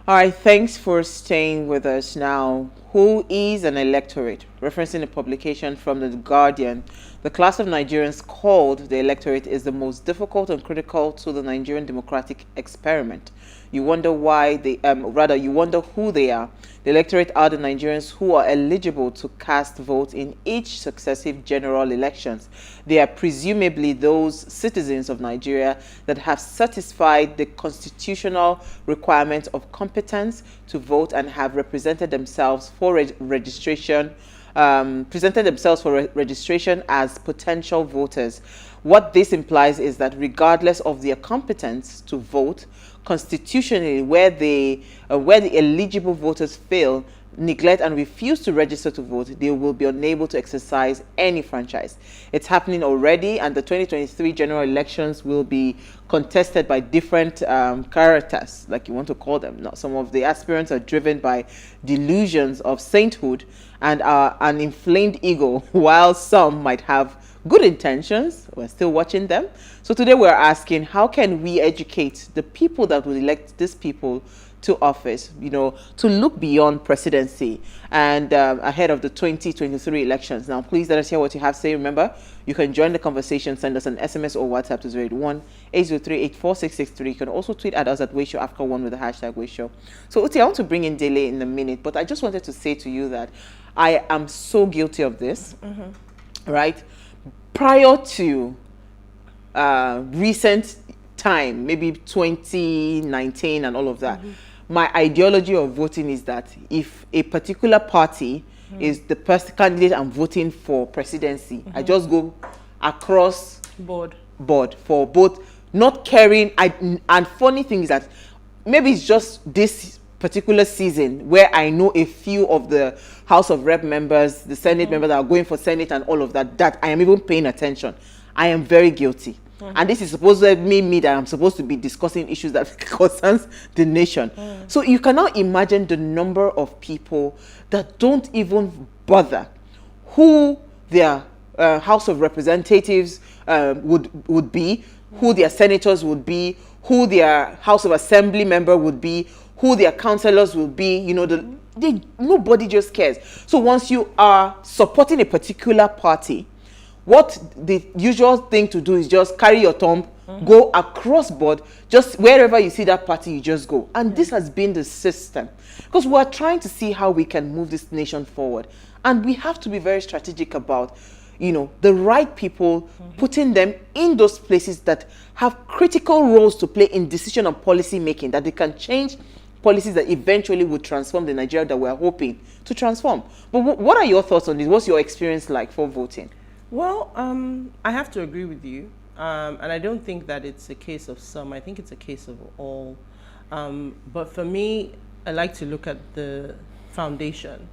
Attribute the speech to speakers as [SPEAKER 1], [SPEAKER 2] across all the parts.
[SPEAKER 1] All right, thanks for staying with us. Now, who is an electorate? Referencing a publication from The Guardian, the class of Nigerians called the electorate is the most difficult and critical to the Nigerian democratic experiment. You wonder why they, rather, you wonder who they are. The electorate are the Nigerians who are eligible to cast votes in each successive general elections. They are presumably those citizens of Nigeria that have satisfied the constitutional requirement of competence to vote and have represented themselves for registration as potential voters. What this implies is that regardless of their competence to vote, constitutionally, where the eligible voters fail, neglect, and refuse to register to vote, they will be unable to exercise any franchise. It's happening already, and the 2023 general elections will be contested by different characters, like you want to call them. Now, some of the aspirants are driven by delusions of sainthood and an inflamed ego, while some might have good intentions. We're still watching them. So today we're asking, how can we educate the people that will elect these people to office, to look beyond presidency and ahead of the 2023 elections? Now, please let us hear what you have to say. Remember, you can join the conversation. Send us an SMS or WhatsApp to 081-803-84663. You can also tweet at us at Wayshow after one with the hashtag Wayshow. So, Uti, I want to bring in Dele in a minute, but I just wanted to say to you that I am so guilty of this, right? Prior to recent time, maybe 2019 and all of that, my ideology of voting is that if a particular party is the candidate I'm voting for presidency, I just go across board for both, not caring. And funny thing is that maybe it's just this particular season where I know a few of the House of Rep members, the Senate members that are going for Senate and all of that, that I am even paying attention. I am very guilty. And this is supposed to mean me that I'm supposed to be discussing issues that concerns the nation. So you cannot imagine the number of people that don't even bother who their House of Representatives would be, who their senators would be, who their House of Assembly member would be, who their councillors will be. Nobody just cares. So once you are supporting a particular party, what the usual thing to do is just carry your thumb, go across board, just wherever you see that party, you just go. And this has been the system. Because we're trying to see how we can move this nation forward. And we have to be very strategic about, the right people, putting them in those places that have critical roles to play in decision and policy making, that they can change policies that eventually would transform the Nigeria that we're hoping to transform. But what are your thoughts on this? What's your experience like for voting?
[SPEAKER 2] Well, I have to agree with you, and I don't think that it's a case of some. I think it's a case of all. But for me, I like to look at the foundation.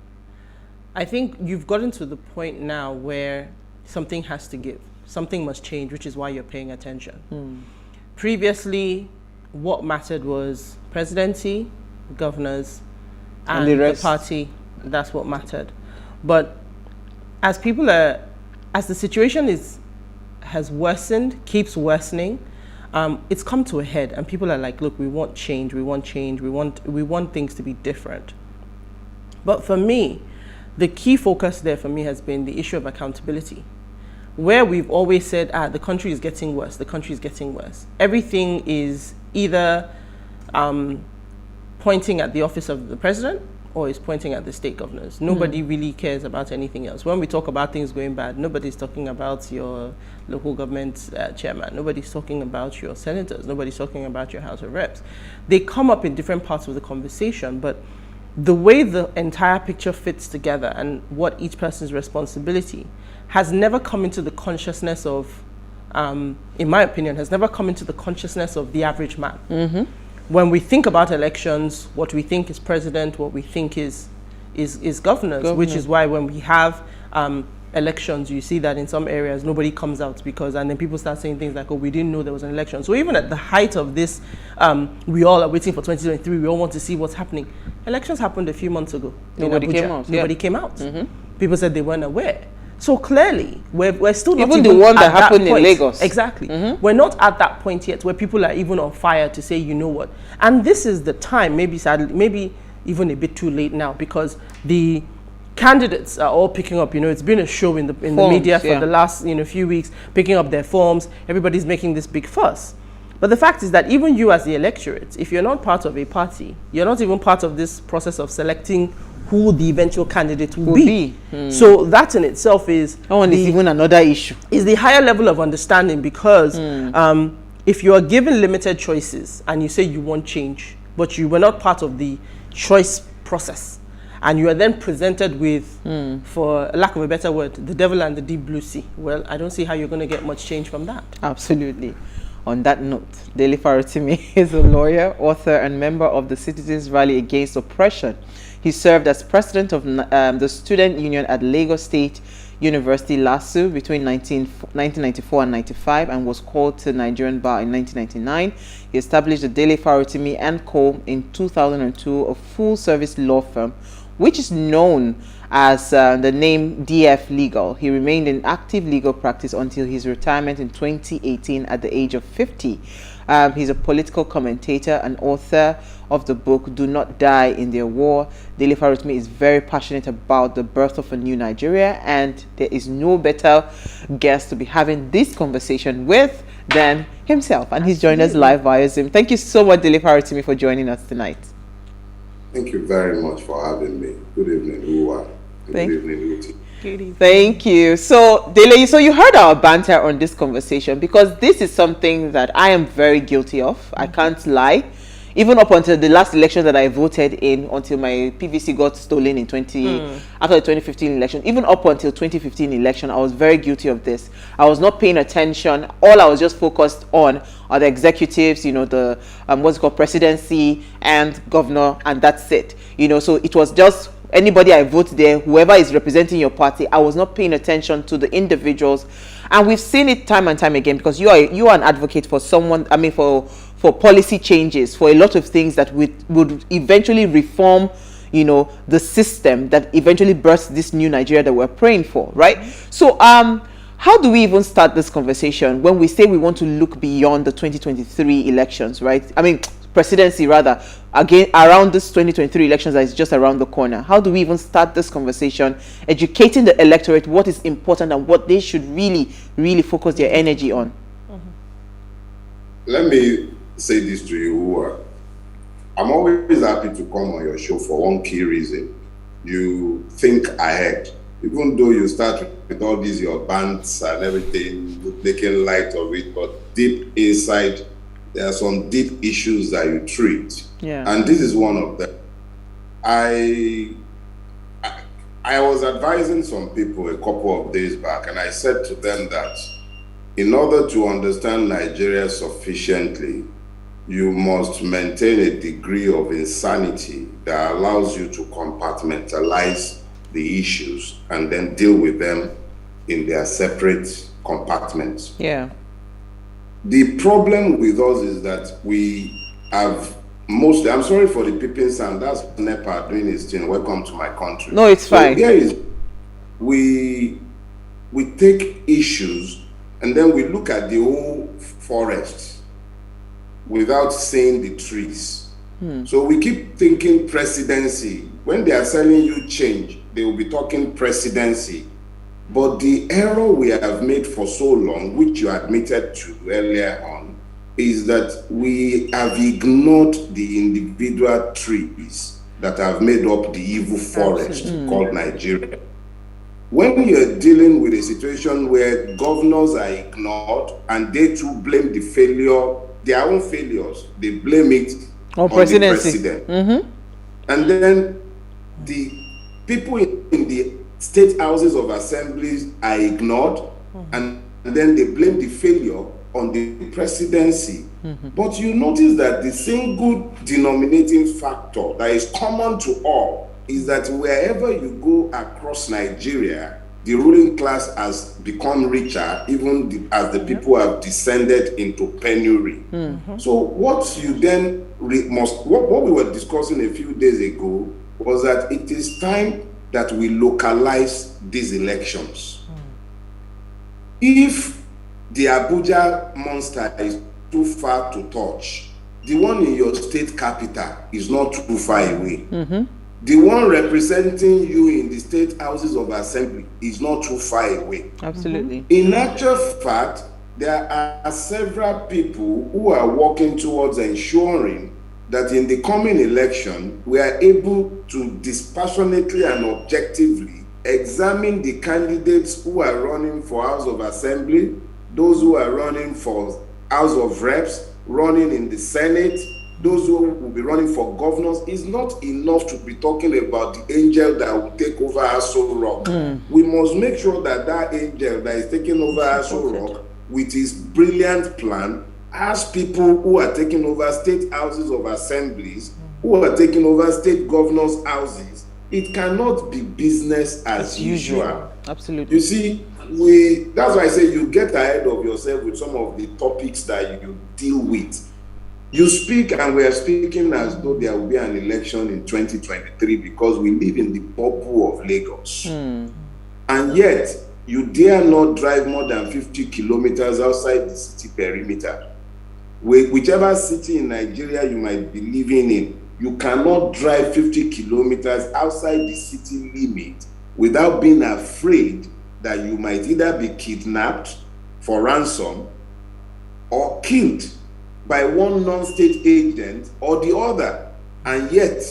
[SPEAKER 2] I think you've gotten to the point now where something has to give. Something must change, which is why you're paying attention. Previously, what mattered was presidency, governors, and the party. That's what mattered. But as the situation has worsened, keeps worsening, it's come to a head, and people are like, look, we want change, we want things to be different. But for me, the key focus there for me has been the issue of accountability, where we've always said, the country is getting worse, Everything is either pointing at the office of the president, or is pointing at the state governors. Nobody really cares about anything else. When we talk about things going bad, nobody's talking about your local government chairman. Nobody's talking about your senators. Nobody's talking about your House of Reps. They come up in different parts of the conversation, but the way the entire picture fits together and what each person's responsibility has never come into the consciousness of, in my opinion, has never come into the consciousness of the average man. When we think about elections, what we think is president, what we think is governors, which is why when we have elections, you see that in some areas nobody comes out and then people start saying things like, oh, we didn't know there was an election. So even at the height of this, we all are waiting for 2023, we all want to see what's happening. Elections happened a few months ago.
[SPEAKER 1] Nobody came out.
[SPEAKER 2] Nobody came out. People said they weren't aware. So clearly, we're still not
[SPEAKER 1] even the one that happened in Lagos.
[SPEAKER 2] Exactly. We're not at that point yet where people are even on fire to say, you know what. And this is the time, maybe sadly, maybe even a bit too late now, because the candidates are all picking up, it's been a show in the media for the last few weeks, picking up their forms. Everybody's making this big fuss. But the fact is that even you as the electorate, if you're not part of a party, you're not even part of this process of selecting who the eventual candidate will be. So that in itself is
[SPEAKER 1] even another issue.
[SPEAKER 2] Is the higher level of understanding, because if you are given limited choices and you say you want change, but you were not part of the choice process, and you are then presented with, for lack of a better word, the devil and the deep blue sea, well, I don't see how you're going to get much change from that.
[SPEAKER 1] Absolutely. On that note, Dele Farotimi is a lawyer, author, and member of the Citizens Rally Against Oppression. He served as president of the student union at Lagos State University, LASU, between 1994 and 95, and was called to Nigerian bar in 1999. He established the Dele Farotimi & Co. in 2002, a full-service law firm, which is known as the name DF Legal. He remained in active legal practice until his retirement in 2018 at the age of 50. He's a political commentator and author of the book Do Not Die in Their War. Dele Farotimi is very passionate about the birth of a new Nigeria, and there is no better guest to be having this conversation with than himself, and he's joined us live via Zoom. Thank you so much, Dele Farotimi, for joining us tonight.
[SPEAKER 3] Thank you very much for having me. Good evening, Uwa. Good evening, Uti.
[SPEAKER 2] Good evening.
[SPEAKER 1] Thank you. So, Dele, so you heard our banter on this conversation, because this is something that I am very guilty of. I can't lie. Even up until the last election that I voted in, until my PVC got stolen in after the 2015 election, even up until 2015 election, I was very guilty of this. I was not paying attention. All I was just focused on are the executives, the what's it called, presidency and governor, and that's it. So it was just anybody I vote there, whoever is representing your party. I was not paying attention to the individuals, and we've seen it time and time again, because you are an advocate for someone. I mean, for policy changes, for a lot of things that would eventually reform, the system that eventually births this new Nigeria that we're praying for, right? So, how do we even start this conversation when we say we want to look beyond the 2023 elections, right? I mean, presidency rather, again, around this 2023 elections that is just around the corner. How do we even start this conversation, educating the electorate what is important and what they should really, really focus their energy on?
[SPEAKER 3] Let me say this to you. I'm always happy to come on your show for one key reason. You think ahead. Even though you start with all these, your bants and everything, making light of it, but deep inside, there are some deep issues that you treat.
[SPEAKER 1] Yeah.
[SPEAKER 3] And this is one of them. I was advising some people a couple of days back, and I said to them that in order to understand Nigeria sufficiently, you must maintain a degree of insanity that allows you to compartmentalize the issues and then deal with them in their separate compartments.
[SPEAKER 1] Yeah.
[SPEAKER 3] The problem with us is that we have mostly, I'm sorry for the peeping sound, that's NEPA doing his thing. Welcome to my country.
[SPEAKER 1] No, it's fine.
[SPEAKER 3] There is, we take issues and then we look at the whole forest without seeing the trees. So we keep thinking presidency. When they are selling you change, they will be talking presidency. But the error we have made for so long, which you admitted to earlier on, is that we have ignored the individual trees that have made up the evil forest called Nigeria. When you're dealing with a situation where governors are ignored and they too blame the failure, their own failures, they blame it on the president. And then the people in the state houses of assemblies are ignored, and then they blame the failure on the presidency. But you notice that the single denominating factor that is common to all is that wherever you go across Nigeria, the ruling class has become richer, even as the people have descended into penury. So what you then what we were discussing a few days ago was that it is time that we localize these elections. If the Abuja monster is too far to touch, the one in your state capital is not too far away. The one representing you in the state houses of assembly is not too far away.
[SPEAKER 1] Absolutely.
[SPEAKER 3] In actual fact, there are several people who are working towards ensuring that in the coming election, we are able to dispassionately and objectively examine the candidates who are running for House of Assembly, those who are running for House of Reps, running in the Senate, those who will be running for governors. Is not enough to be talking about the angel that will take over Aso Rock. We must make sure that that angel that is taking over Aso Rock with his brilliant plan has people who are taking over state houses of assemblies, who are taking over state governors' houses. It cannot be business as usual.
[SPEAKER 1] Absolutely.
[SPEAKER 3] You see, that's why I say you get ahead of yourself with some of the topics that you deal with. You speak, and we are speaking as though there will be an election in 2023 because we live in the bubble of Lagos. And yet, you dare not drive more than 50 kilometers outside the city perimeter. Whichever city in Nigeria you might be living in, you cannot drive 50 kilometers outside the city limit without being afraid that you might either be kidnapped for ransom or killed by one non-state agent or the other. And yet,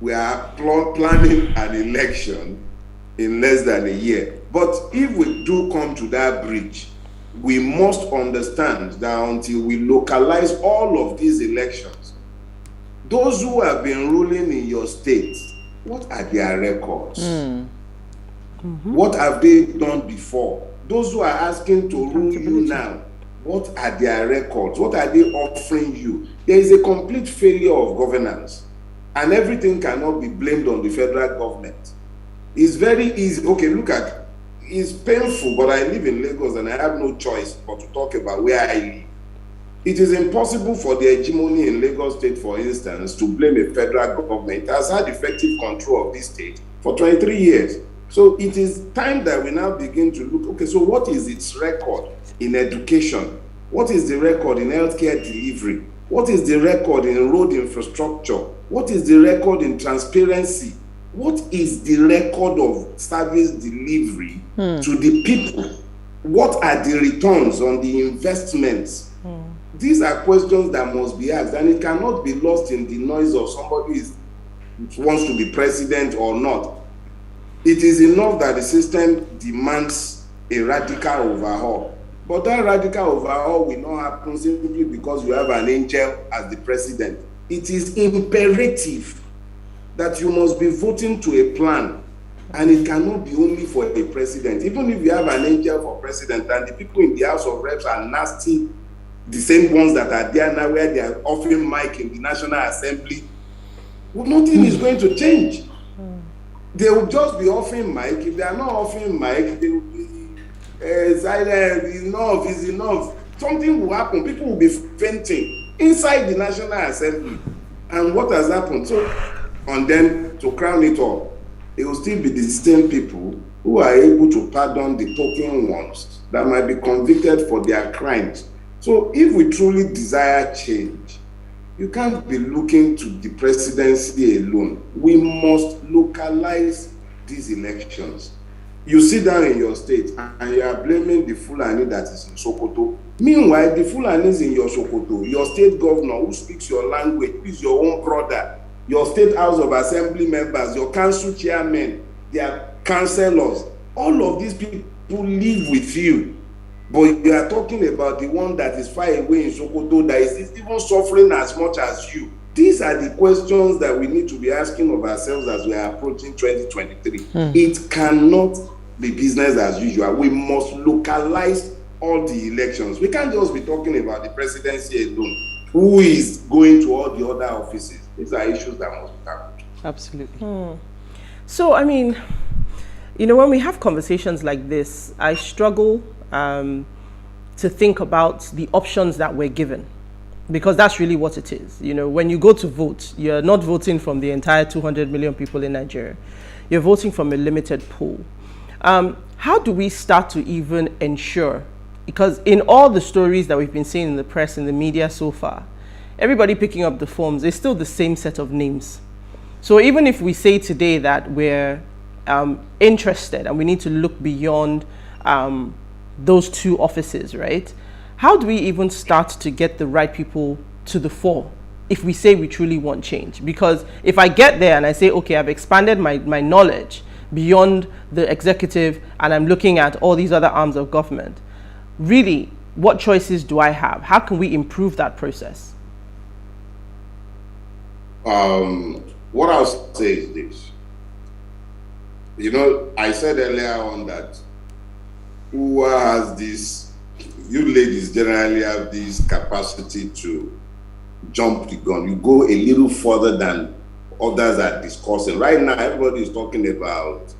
[SPEAKER 3] we are planning an election in less than a year. But if we do come to that bridge, we must understand that until we localize all of these elections, those who have been ruling in your state, what are their records? What have they done before? Those who are asking to rule you now, what are their records? What are they offering you? There is a complete failure of governance, and everything cannot be blamed on the federal government. It's very easy. Okay, look at, it's painful, but I live in Lagos and I have no choice but to talk about where I live. It is impossible for the hegemony in Lagos State, for instance, to blame a federal government. It has had effective control of this state for 23 years. So it is time that we now begin to look, okay, so what is its record in education? What is the record in healthcare delivery? What is the record in road infrastructure? What is the record in transparency? What is the record of service delivery to the people? What are the returns on the investments? These are questions that must be asked, and it cannot be lost in the noise of somebody who wants to be president or not. It is enough that the system demands a radical overhaul. But that radical overhaul will not happen simply because you have an angel as the president. It is imperative that you must be voting to a plan, and it cannot be only for a president. Even if you have an angel for president and the people in the House of Reps are nasty, the same ones that are there now where they are offering mic in the National Assembly, well, nothing is going to change. They will just be offering mic. If they are not offering mic, they will be silent. Enough is enough. Something will happen. People will be fainting inside the National Assembly. And what has happened? So, and then to crown it all, it will still be the same people who are able to pardon the token ones that might be convicted for their crimes. So if we truly desire change, you can't be looking to the presidency alone. We must localize these elections. You sit down in your state and you are blaming the Fulani that is in Sokoto. Meanwhile, the Fulanis in your Sokoto, your state governor who speaks your language, who is your own brother, your state house of assembly members, your council chairmen, their councillors, all of these people live with you. But you are talking about the one that is far away in Sokoto that is even suffering as much as you. These are the questions that we need to be asking of ourselves as we are approaching 2023. It cannot be business as usual. We must localize all the elections. We can't just be talking about the presidency alone. Who is going to all the other offices? These are issues that must be tackled.
[SPEAKER 1] Absolutely.
[SPEAKER 2] So, I mean, you know, when we have conversations like this, I struggle to think about the options that we're given, because that's really what it is. You know, when you go to vote, you're not voting from the entire 200 million people in Nigeria. You're voting from a limited pool. How do we start to even ensure? Because in all the stories that we've been seeing in the press, in the media so far, everybody picking up the forms, it's still the same set of names. So even if we say today that we're interested and we need to look beyond those two offices, right? How do we even start to get the right people to the fore if we say we truly want change? Because if I get there and I say, okay, I've expanded my knowledge beyond the executive and I'm looking at all these other arms of government, really, what choices do I have? How can we improve that process?
[SPEAKER 3] What I'll say is this. You know, I said earlier on that who has this, you ladies generally have this capacity to jump the gun. You go a little further than others are discussing. Right now, everybody is talking about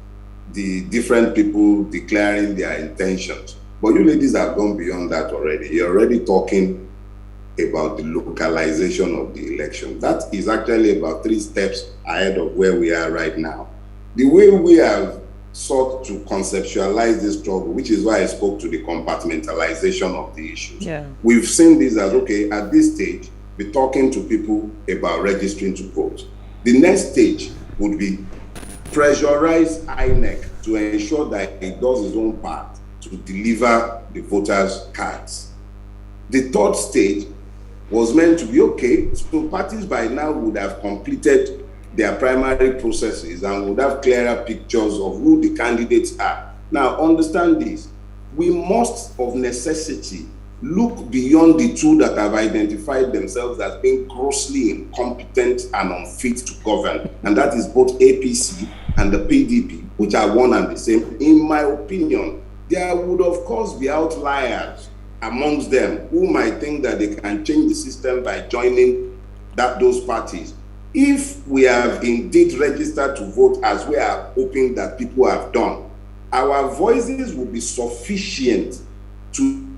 [SPEAKER 3] the different people declaring their intentions. But you ladies have gone beyond that already. You're already talking about the localization of the election. That is actually about 3 steps ahead of where we are right now. The way we have sought to conceptualize this struggle, which is why I spoke to the compartmentalization of the issues. Yeah. We've seen this as, okay, at this stage, we're talking to people about registering to vote. The next stage would be pressurize INEC to ensure that it does its own part to deliver the voters' cards. The third stage was meant to be, okay, so parties by now would have completed their primary processes and would have clearer pictures of who the candidates are. Now, understand this. We must, of necessity, look beyond the 2 that have identified themselves as being grossly incompetent and unfit to govern, and that is both APC and the PDP, which are one and the same. In my opinion, there would, of course, be outliers amongst them who might think that they can change the system by joining those parties. If we have indeed registered to vote as we are hoping that people have done, our voices will be sufficient to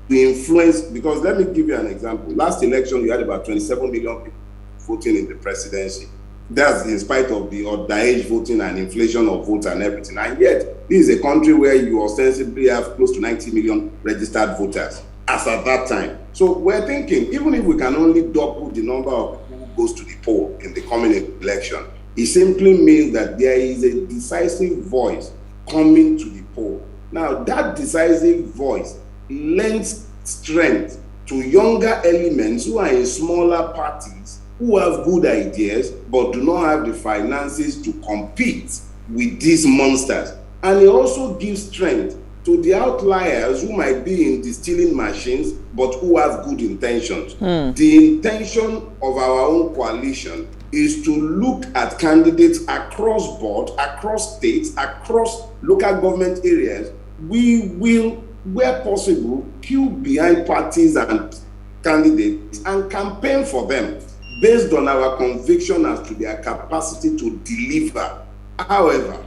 [SPEAKER 3] influence, because let me give you an example. Last election, you had about 27 million people voting in the presidency. That's in spite of the underage voting and inflation of votes and everything. And yet, this is a country where you ostensibly have close to 90 million registered voters as at that time. So we're thinking, even if we can only double the number of people who goes to the poll in the coming election, it simply means that there is a decisive voice coming to the poll. Now, that decisive voice lends strength to younger elements who are in smaller parties, who have good ideas but do not have the finances to compete with these monsters. And it also gives strength to the outliers who might be in the stealing machines but who have good intentions. The intention of our own coalition is to look at candidates across board, across states, across local government areas. We will, where possible, queue behind parties and candidates and campaign for them based on our conviction as to their capacity to deliver. However,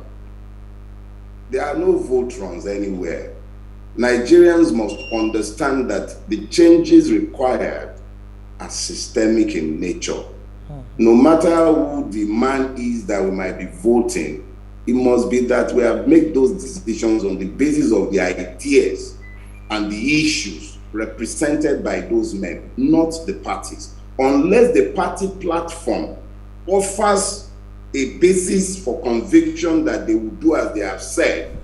[SPEAKER 3] there are no vote runs anywhere. Nigerians must understand that the changes required are systemic in nature. No matter who the man is that we might be voting, it must be that we have made those decisions on the basis of the ideas and the issues represented by those men, not the parties. Unless the party platform offers a basis for conviction that they will do as they have said,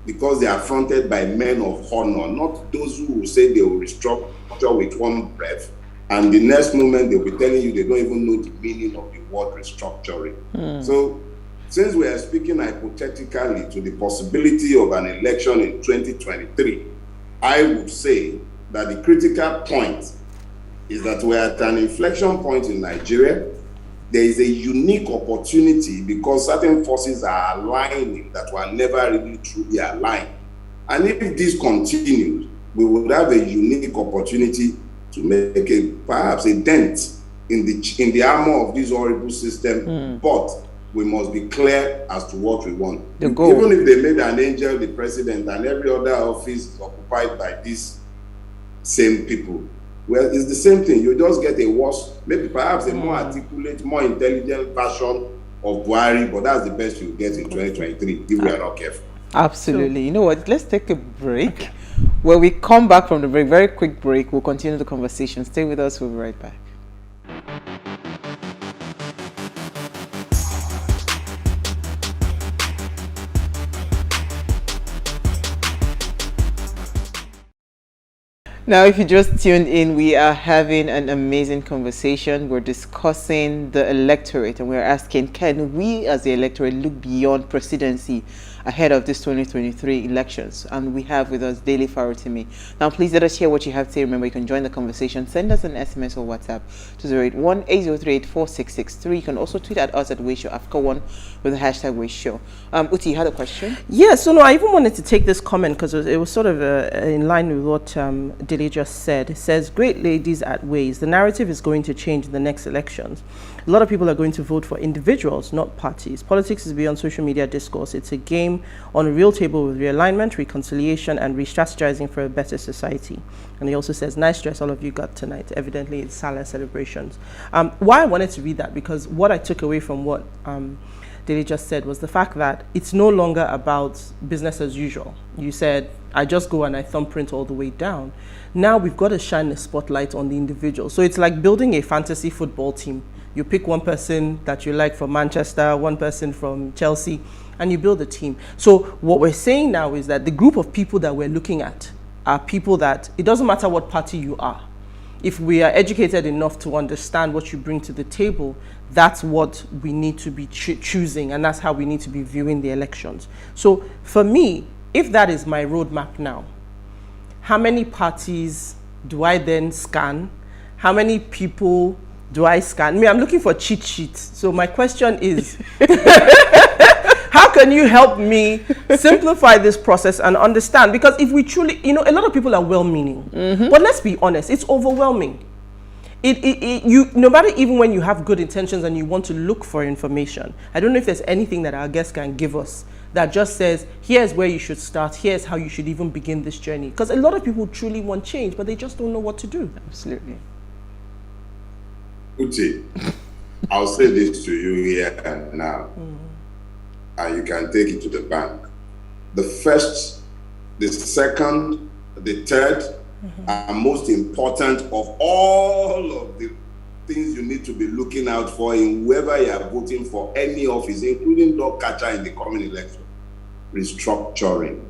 [SPEAKER 3] because they are fronted by men of honor, not those who will say they will restructure with one breath, and the next moment they'll be telling you they don't even know the meaning of the word restructuring. So, since we are speaking hypothetically to the possibility of an election in 2023, I would say that the critical point is that we're at an inflection point in Nigeria. There is a unique opportunity because certain forces are aligning that were never really truly aligned. And if this continues, we would have a unique opportunity to make perhaps a dent in the armor of this horrible system. But we must be clear as to what we want. Even if they made an angel the president and every other office is occupied by these same people, well, it's the same thing. You just get a worse, maybe perhaps a more articulate, more intelligent version of Buhari, but that's the best you get in 2023 if we are not careful.
[SPEAKER 1] Absolutely. You know what? Let's take a break. Okay. When we come back from the break, very quick break, we'll continue the conversation. Stay with us. We'll be right back. Now, if you just tuned in, we are having an amazing conversation. We're discussing the electorate, and we're asking, can we as the electorate look beyond presidency ahead of this 2023 elections? And we have with us Daily Farotimi. Now, please let us hear what you have to say. Remember, you can join the conversation. Send us an SMS or WhatsApp to 081-8038-4663. You can also tweet at us at Wayshow Africa 1 with the hashtag Wayshow. Uti, you had a question?
[SPEAKER 2] Yeah, so no, I even wanted to take this comment because it was sort of in line with what Dele just said. It says, great ladies at Ways. The narrative is going to change in the next elections. A lot of people are going to vote for individuals, not parties. Politics is beyond social media discourse. It's a game on a real table with realignment, reconciliation, and re-strategizing for a better society. And he also says, nice dress all of you got tonight. Evidently, it's Salah celebrations. Why I wanted to read that, because what I took away from what Dele just said was the fact that it's no longer about business as usual. You said, I just go and I thumbprint all the way down. Now we've got to shine the spotlight on the individual. So it's like building a fantasy football team. You pick one person that you like from Manchester, one person from Chelsea, and you build a team. So what we're saying now is that the group of people that we're looking at are people that, it doesn't matter what party you are. If we are educated enough to understand what you bring to the table, that's what we need to be choosing, and that's how we need to be viewing the elections. So for me, if that is my roadmap now, how many parties do I then scan? How many people do I scan? I'm looking for cheat sheets. So my question is, how can you help me simplify this process and understand? Because if we truly, a lot of people are well-meaning, but let's be honest, it's overwhelming. No matter even when you have good intentions and you want to look for information, I don't know if there's anything that our guests can give us that just says, here's where you should start, here's how you should even begin this journey. Because a lot of people truly want change, but they just don't know what to do.
[SPEAKER 1] Absolutely.
[SPEAKER 3] Uti, I'll say this to you here and now, and you can take it to the bank. The first, the second, the third, and most important of all of the things you need to be looking out for in whoever you are voting for any office, including dog catcher in the coming election, restructuring.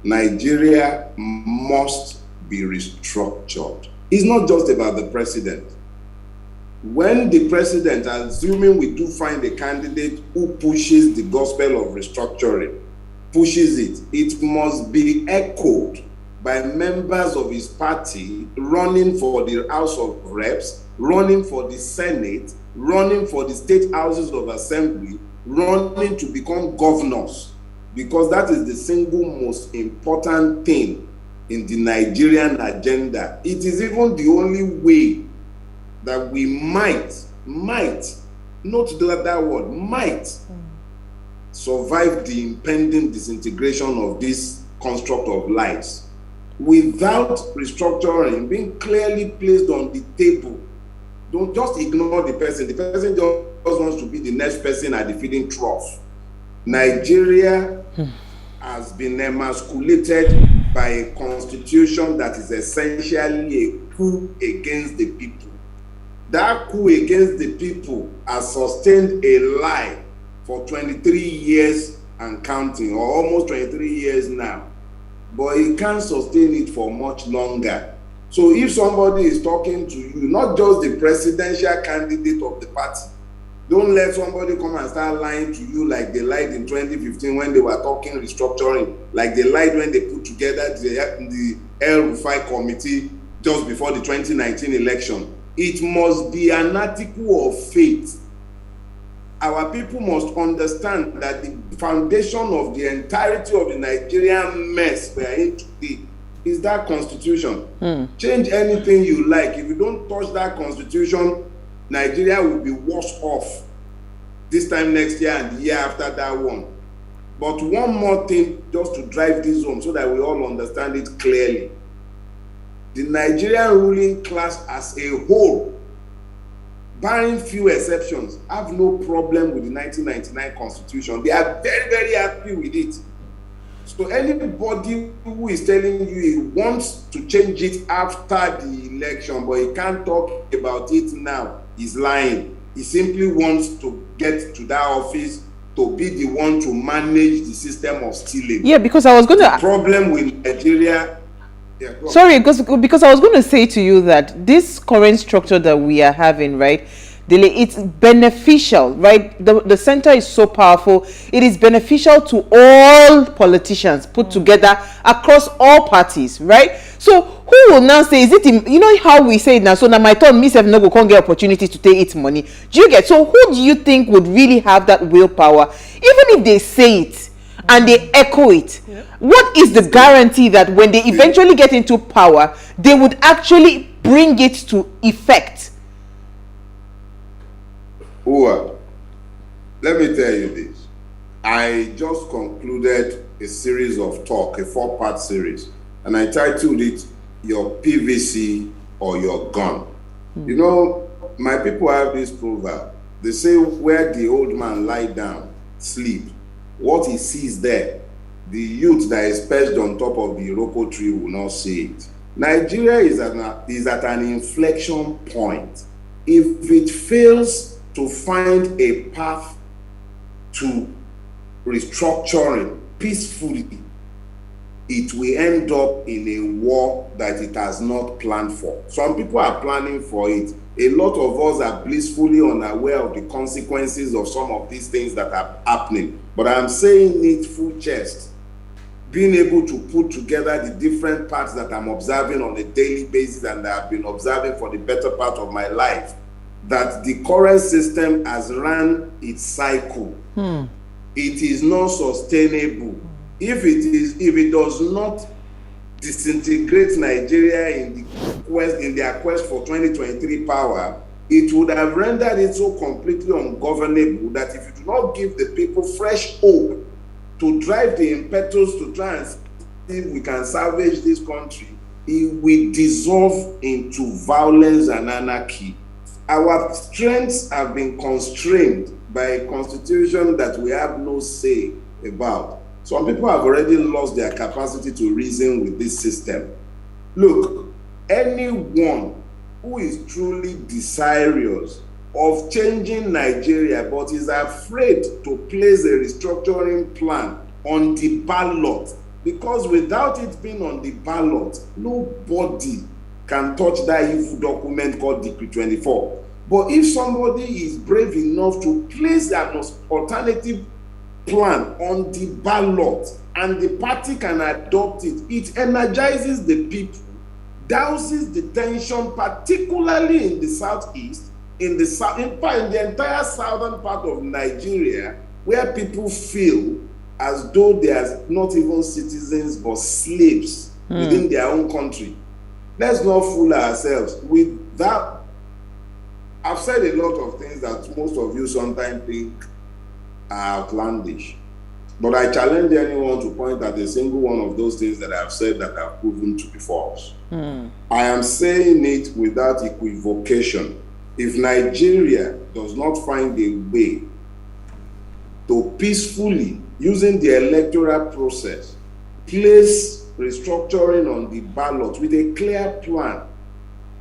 [SPEAKER 3] Nigeria must be restructured. It's not just about the president. When the president, assuming we do find a candidate who pushes the gospel of restructuring, pushes it, it must be echoed by members of his party running for the House of Reps, running for the Senate, running for the state houses of assembly, running to become governors, because that is the single most important thing in the Nigerian agenda. It is even the only way that we might, not that word, might survive the impending disintegration of this construct of lives. Without restructuring being clearly placed on the table, don't just ignore the person. The person just wants to be the next person at the feeding trough. Nigeria has been emasculated by a constitution that is essentially a coup against the people. That coup against the people has sustained a lie for 23 years and counting, or almost 23 years now. But it can't sustain it for much longer. So if somebody is talking to you, not just the presidential candidate of the party, don't let somebody come and start lying to you like they lied in 2015 when they were talking restructuring, like they lied when they put together the El Rufai committee just before the 2019 election. It must be an article of faith. Our people must understand that the foundation of the entirety of the Nigerian mess we are in today is that constitution. Change anything you like. If you don't touch that constitution, Nigeria will be worse off this time next year and the year after that one. But one more thing, just to drive this home so that we all understand it clearly. The Nigerian ruling class as a whole, barring few exceptions, have no problem with the 1999 constitution. They are very, very happy with it. So anybody who is telling you he wants to change it after the election, but he can't talk about it now, is lying. He simply wants to get to that office to be the one to manage the system of stealing.
[SPEAKER 1] Yeah, because I was going to...
[SPEAKER 3] problem with Nigeria... Yeah,
[SPEAKER 1] sorry, because I was going to say to you that this current structure that we are having, right, it's beneficial, right? The center is so powerful. It is beneficial to all politicians put together across all parties, right? So who will now say, is it, you know how we say it now, so now my turn, me no go can't get opportunity to take its money. Do you get? So who do you think would really have that willpower, even if they say it and they echo it? Yeah. What is the guarantee that when they eventually get into power, they would actually bring it to effect?
[SPEAKER 3] Let me tell you this. I just concluded a series of talk, a 4-part series, and I titled it Your PVC or Your Gun. You know, my people have this proverb. They say, where the old man lie down, sleep, what he sees there, the youth that is perched on top of the Iroko tree will not see it. Nigeria is at an inflection point. If it fails to find a path to restructuring peacefully, it will end up in a war that it has not planned for. Some people are planning for it. A lot of us are blissfully unaware of the consequences of some of these things that are happening. But I'm saying it full chest. Being able to put together the different parts that I'm observing on a daily basis and that I've been observing for the better part of my life, that the current system has run its cycle. It is not sustainable. If it does not disintegrate Nigeria in their quest for 2023 power, it would have rendered it so completely ungovernable that if you do not give the people fresh hope to drive the impetus to try and see if we can salvage this country, it will dissolve into violence and anarchy. Our strengths have been constrained by a constitution that we have no say about. Some people have already lost their capacity to reason with this system. Look, anyone who is truly desirous of changing Nigeria but is afraid to place a restructuring plan on the ballot, because without it being on the ballot, nobody can touch that evil document called Decree 24. But if somebody is brave enough to place an alternative plan on the ballot and the party can adopt it, it energizes the people, douses the tension, particularly in the southeast, in the entire southern part of Nigeria, where people feel as though they are not even citizens but slaves within their own country. Let's not fool ourselves. With that, I've said a lot of things that most of you sometimes think are outlandish, but I challenge anyone to point at a single one of those things that I've said that have proven to be false. I am saying it without equivocation. If Nigeria does not find a way to peacefully, using the electoral process, place restructuring on the ballot with a clear plan,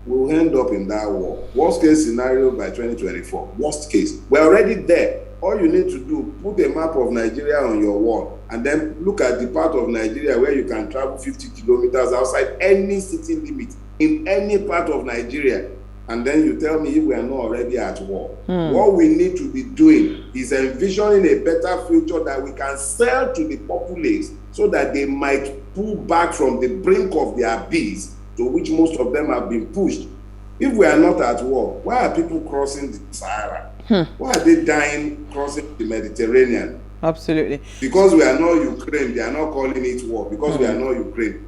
[SPEAKER 3] we'll end up in that war. Worst case scenario by 2024. Worst case. We're already there. All you need to do, put a map of Nigeria on your wall and then look at the part of Nigeria where you can travel 50 kilometers outside any city limit in any part of Nigeria. And then you tell me if we are not already at war. What we need to be doing is envisioning a better future that we can sell to the populace so that they might pull back from the brink of the abyss to which most of them have been pushed. If we are not at war, why are people crossing the Sahara? Why are they dying crossing the Mediterranean?
[SPEAKER 1] Absolutely.
[SPEAKER 3] Because we are not Ukraine, they are not calling it war. Because we are not Ukraine.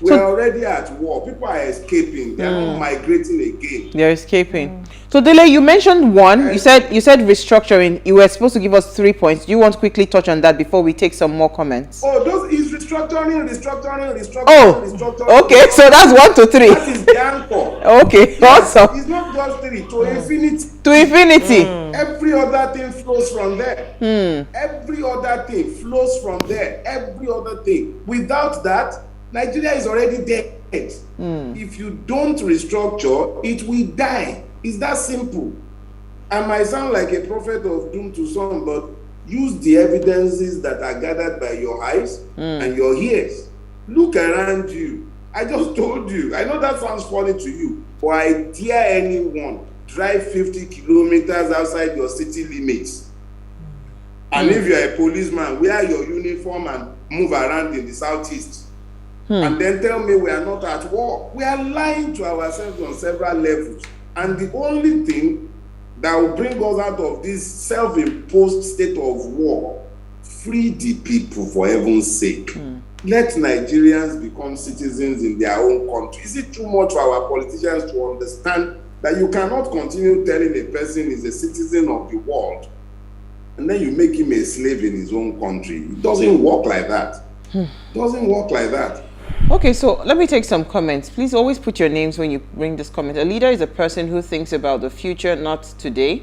[SPEAKER 3] We are already at war. People are escaping. They are not migrating again.
[SPEAKER 1] They're escaping. So Dele, you mentioned one. You said restructuring. You were supposed to give us 3 points. Do you want to quickly touch on that before we take some more comments?
[SPEAKER 3] Oh, those is restructuring.
[SPEAKER 1] Oh, okay. So that's 1 to 3.
[SPEAKER 3] That is the anchor.
[SPEAKER 1] Okay, awesome.
[SPEAKER 3] It's not just 3. To infinity.
[SPEAKER 1] To infinity.
[SPEAKER 3] Every other thing flows from there. Every other thing flows from there. Every other thing. Without that, Nigeria is already dead. If you don't restructure, it will die. It's that simple. I might sound like a prophet of doom to some, but use the evidences that are gathered by your eyes and your ears. Look around you. I just told you. I know that sounds funny to you, but I dare anyone drive 50 kilometers outside your city limits. And if you're a policeman, wear your uniform and move around in the southeast. And then tell me we are not at war. We are lying to ourselves on several levels. And the only thing that will bring us out of this self-imposed state of war, free the people for heaven's sake. Let Nigerians become citizens in their own country. Is it too much for our politicians to understand that you cannot continue telling a person is a citizen of the world and then you make him a slave in his own country? It doesn't work like that. It doesn't work like that.
[SPEAKER 1] Okay, so let me take some comments. Please always put your names when you bring this comment. A leader is a person who thinks about the future, not today.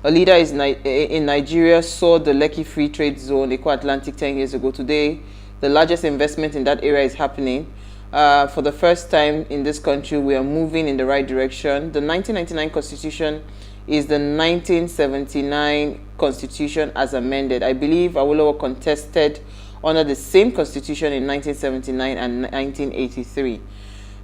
[SPEAKER 1] A leader is in Nigeria saw the Lekki Free Trade Zone, Eco-Atlantic 10 years ago. Today, the largest investment in that area is happening. For the first time in this country, we are moving in the right direction. The 1999 Constitution is the 1979 Constitution as amended. I believe Awolowo contested under the same Constitution in 1979 and 1983.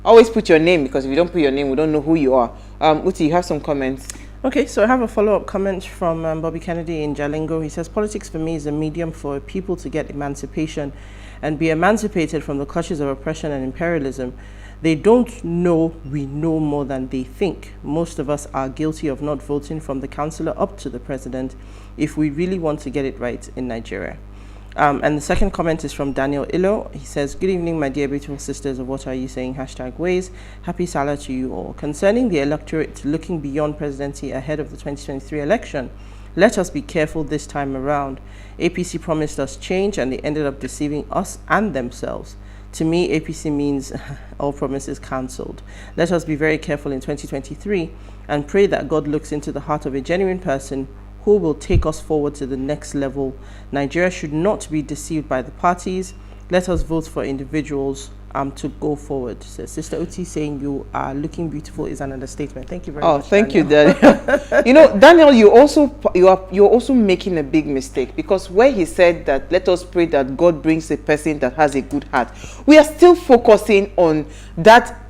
[SPEAKER 1] Always put your name, because if you don't put your name, we don't know who you are. Uti, you have some comments.
[SPEAKER 2] Okay, so I have a follow-up comment from Bobby Kennedy in Jalingo. He says, politics for me is a medium for people to get emancipation and be emancipated from the clutches of oppression and imperialism. They don't know we know more than they think. Most of us are guilty of not voting from the councillor up to the president if we really want to get it right in Nigeria. And the second comment is from Daniel Illo. He says, good evening, my dear beautiful sisters of What Are You Saying? #ways. Happy Salah to you all. Concerning the electorate looking beyond presidency ahead of the 2023 election, let us be careful this time around. APC promised us change and they ended up deceiving us and themselves. To me, APC means all promises cancelled. Let us be very careful in 2023 and pray that God looks into the heart of a genuine person who will take us forward to the next level. Nigeria should not be deceived by the parties. Let us vote for individuals to go forward. So Sister Oti saying you are looking beautiful is an understatement. Thank you very much.
[SPEAKER 1] Oh, thank you, Daniel. You know, Daniel, you're also making a big mistake, because where he said that let us pray that God brings a person that has a good heart, we are still focusing on that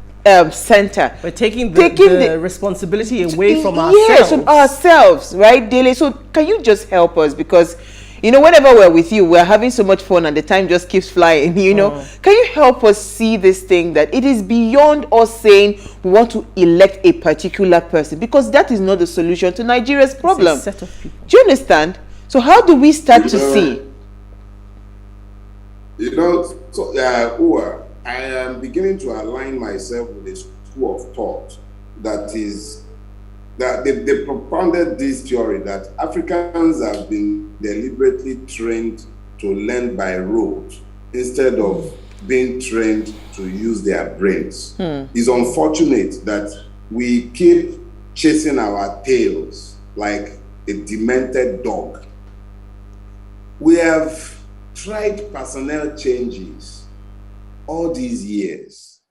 [SPEAKER 1] center.
[SPEAKER 2] We're taking the responsibility away from ourselves.
[SPEAKER 1] Yes, from ourselves, right, Dele? So can you just help us? Because, you know, whenever we're with you, we're having so much fun and the time just keeps flying, you know. Can you help us see this thing, that it is beyond us saying we want to elect a particular person, because that is not the solution to Nigeria's problem.
[SPEAKER 2] It's a set of people.
[SPEAKER 1] Do you understand? So how do we start to see?
[SPEAKER 3] You know, so, I am beginning to align myself with a school of thought that they propounded this theory that Africans have been deliberately trained to learn by rote instead of being trained to use their brains. It's unfortunate that we keep chasing our tails like a demented dog. We have tried personnel changes all these years,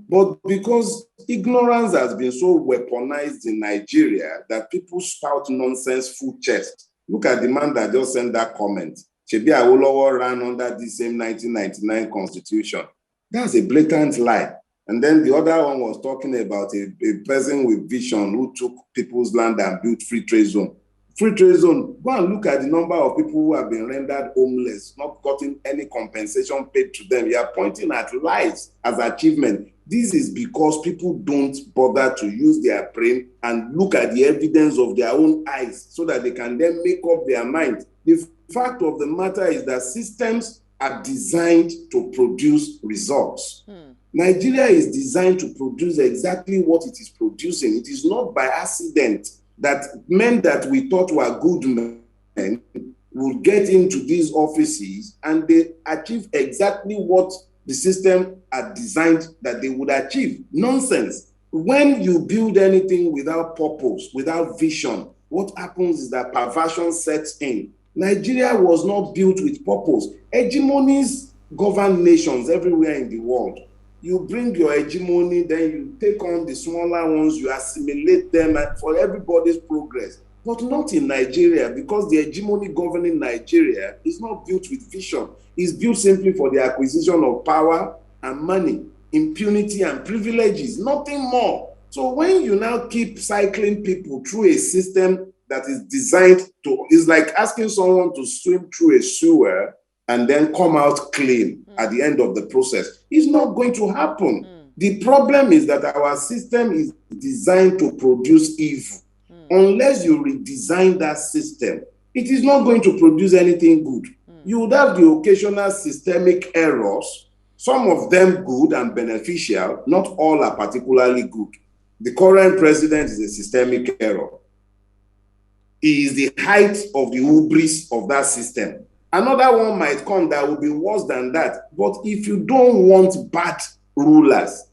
[SPEAKER 3] but because ignorance has been so weaponized in Nigeria that people spout nonsense full chest. Look at the man that just sent that comment. Shebi Awolowo ran under the same 1999 constitution. That's a blatant lie. And then the other one was talking about a person with vision who took people's land and built free trade zone. Free trade zone, go and look at the number of people who have been rendered homeless, not gotten any compensation paid to them. You are pointing at lies as achievement. This is because people don't bother to use their brain and look at the evidence of their own eyes so that they can then make up their mind. The fact of the matter is that systems are designed to produce results. Nigeria is designed to produce exactly what it is producing. It is not by accident that men that we thought were good men would get into these offices and they achieve exactly what the system had designed that they would achieve. Nonsense. When you build anything without purpose, without vision, what happens is that perversion sets in. Nigeria was not built with purpose. Hegemonies govern nations everywhere in the world. You bring your hegemony, then you take on the smaller ones, you assimilate them for everybody's progress. But not in Nigeria, because the hegemony governing Nigeria is not built with vision. It's built simply for the acquisition of power and money, impunity and privileges, nothing more. So when you now keep cycling people through a system that is designed to, it's like asking someone to swim through a sewer and then come out clean at the end of the process. It's not going to happen. The problem is that our system is designed to produce evil. Unless you redesign that system, it is not going to produce anything good. You would have the occasional systemic errors, some of them good and beneficial, not all are particularly good. The current president is a systemic error. He is the height of the hubris of that system. Another one might come that will be worse than that. But if you don't want bad rulers,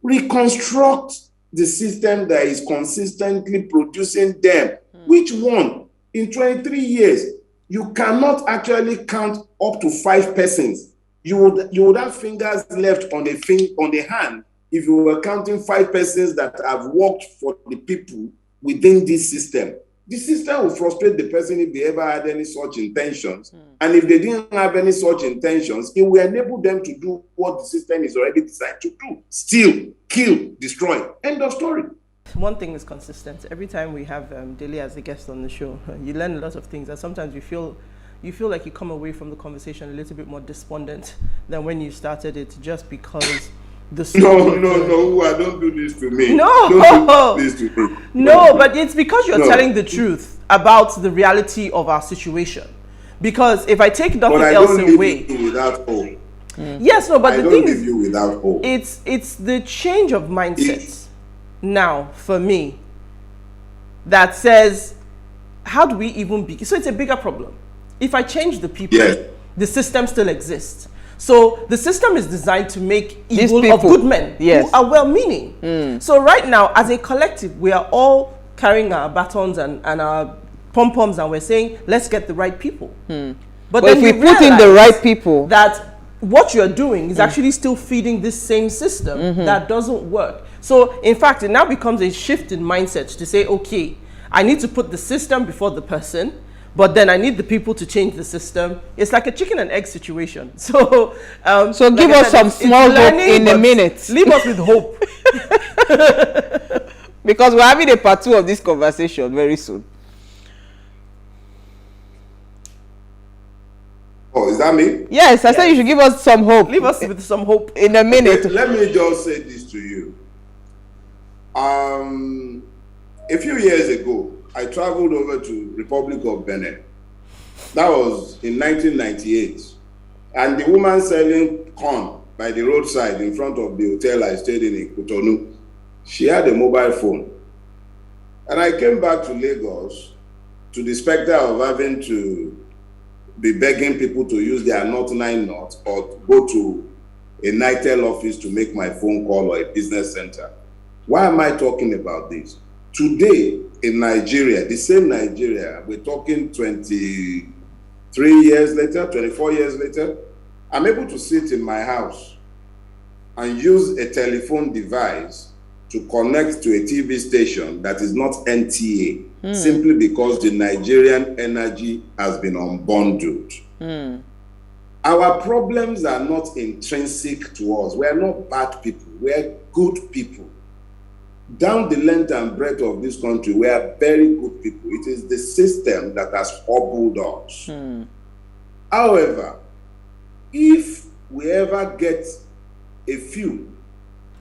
[SPEAKER 3] reconstruct the system that is consistently producing them. Which one? In 23 years, you cannot actually count up to 5 persons. You would have fingers left on the hand if you were counting 5 persons that have worked for the people within this system. The system will frustrate the person if they ever had any such intentions. And if they didn't have any such intentions, it will enable them to do what the system is already designed to do. Steal, kill, destroy. End of story.
[SPEAKER 2] One thing is consistent. Every time we have Dele as a guest on the show, you learn a lot of things. And sometimes you feel like you come away from the conversation a little bit more despondent than when you started it, just because the
[SPEAKER 3] No, I don't do this to me.
[SPEAKER 2] No,
[SPEAKER 3] don't do this to me.
[SPEAKER 2] No, but it's because you're telling the truth about the reality of our situation. Because if I take nothing else away,
[SPEAKER 3] without hope.
[SPEAKER 2] Yes, no, but the thing is,
[SPEAKER 3] you without hope.
[SPEAKER 2] It's the change of mindset now for me that says, how do we even begin? So it's a bigger problem. If I change the people, the system still exists. So the system is designed to make evil of good men who are well-meaning. So right now, as a collective, we are all carrying our batons and our pom-poms, and we're saying, let's get the right people. But then
[SPEAKER 1] if we put in the right people,
[SPEAKER 2] that what you're doing is actually still feeding this same system that doesn't work. So in fact, it now becomes a shift in mindset to say, okay, I need to put the system before the person, but then I need the people to change the system. It's like a chicken and egg situation. So,
[SPEAKER 1] so give us some small hope in a minute.
[SPEAKER 2] Leave us with hope.
[SPEAKER 1] Because we're having a part 2 of this conversation very soon.
[SPEAKER 3] Oh, is that me?
[SPEAKER 1] Yes, I said you should give us some hope.
[SPEAKER 2] Leave us with some hope
[SPEAKER 1] in a minute.
[SPEAKER 3] Let me just say this to you. A few years ago, I traveled over to Republic of Benin. That was in 1998. And the woman selling corn by the roadside in front of the hotel I stayed in Cotonou, she had a mobile phone. And I came back to Lagos to the specter of having to be begging people to use their Not 9 Not or go to a Nitel office to make my phone call or a business center. Why am I talking about this? Today in Nigeria, the same Nigeria, we're talking 23 years later, 24 years later, I'm able to sit in my house and use a telephone device to connect to a TV station that is not NTA, simply because the Nigerian energy has been unbundled. Our problems are not intrinsic to us. We are not bad people. We are good people. Down the length and breadth of this country, we are very good people. It is the system that has hobbled us. However, if we ever get a few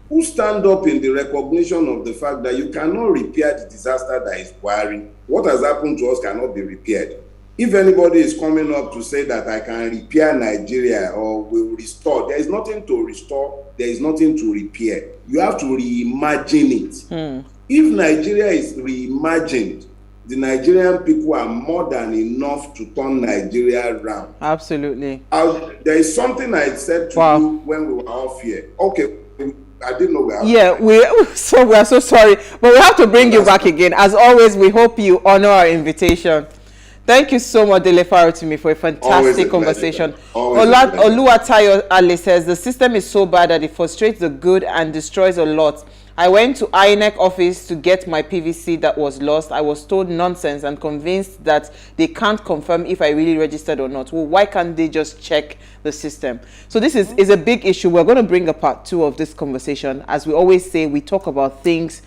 [SPEAKER 3] who stand up in the recognition of the fact that you cannot repair the disaster that is worrying, what has happened to us cannot be repaired. If anybody is coming up to say that I can repair Nigeria or will restore, there is nothing to restore, there is nothing to repair. You have to reimagine it. If Nigeria is reimagined, the Nigerian people are more than enough to turn Nigeria around.
[SPEAKER 1] Absolutely.
[SPEAKER 3] There is something I said to you when we were off here. Okay, I didn't know we had.
[SPEAKER 1] Yeah, we are so sorry, but we have to bring you back again. As always, we hope you honor our invitation. Thank you so much, Dele Farotimi, for a fantastic conversation. Oluwatayo Ali says the system is so bad that it frustrates the good and destroys a lot. I went to INEC office to get my PVC that was lost. I was told nonsense and convinced that they can't confirm if I really registered or not. Well, why can't they just check the system? So this is a big issue. We're going to bring a part 2 of this conversation. As we always say, we talk about things,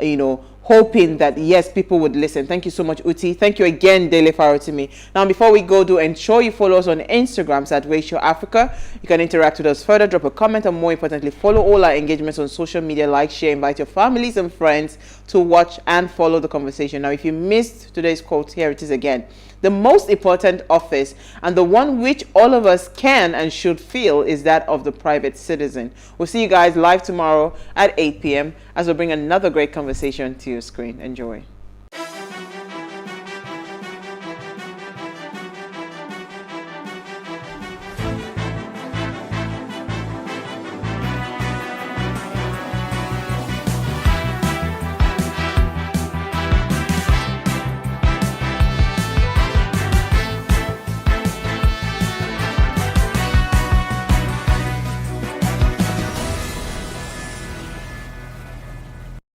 [SPEAKER 1] you know, hoping that, yes, people would listen. Thank you so much, Uti. Thank you again, Dele Farotimi. Now, before we go, do ensure you follow us on Instagram at Ratio Africa. You can interact with us further, drop a comment, and more importantly, follow all our engagements on social media, like, share, invite your families and friends to watch and follow the conversation. Now, if you missed today's quote, here it is again. The most important office, and the one which all of us can and should feel, is that of the private citizen. We'll see you guys live tomorrow at 8 p.m. as we bring another great conversation to your screen. Enjoy.